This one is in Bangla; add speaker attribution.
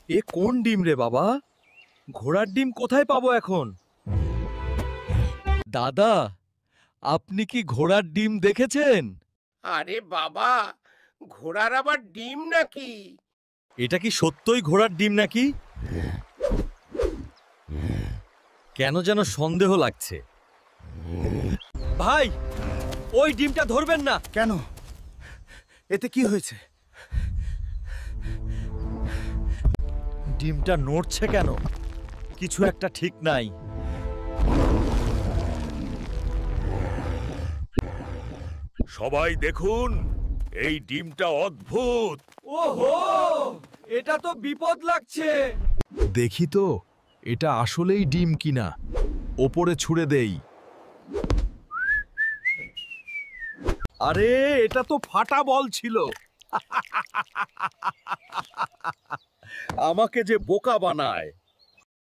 Speaker 1: এ কোন ডিম রে বাবা? ঘোড়ার ডিম কোথায় পাবো এখন? দাদা, আপনি কি ঘোড়ার ডিম দেখেছেন?
Speaker 2: আরে বাবা, ঘোড়ার আবার ডিম নাকি?
Speaker 1: এটা কি সত্যই ঘোড়ার ডিম নাকি? কেন যেন সন্দেহ লাগছে। ভাই, ওই ডিমটা ধরবেন না।
Speaker 3: কেন? এতে কি হয়েছে?
Speaker 1: ডিমটা নড়ছে কেন? কিছু একটা ঠিক নাই।
Speaker 4: সবাই দেখুন, এই ডিমটা অদ্ভুত।
Speaker 1: ওহো, এটা তো বিপদ লাগছে।
Speaker 5: দেখি তো এটা আসলেই ডিম কিনা। ওপরে ছুঁড়ে দেই।
Speaker 1: আরে, এটা তো ফাটা বল ছিল। আমাকে যে বোকা বানায়।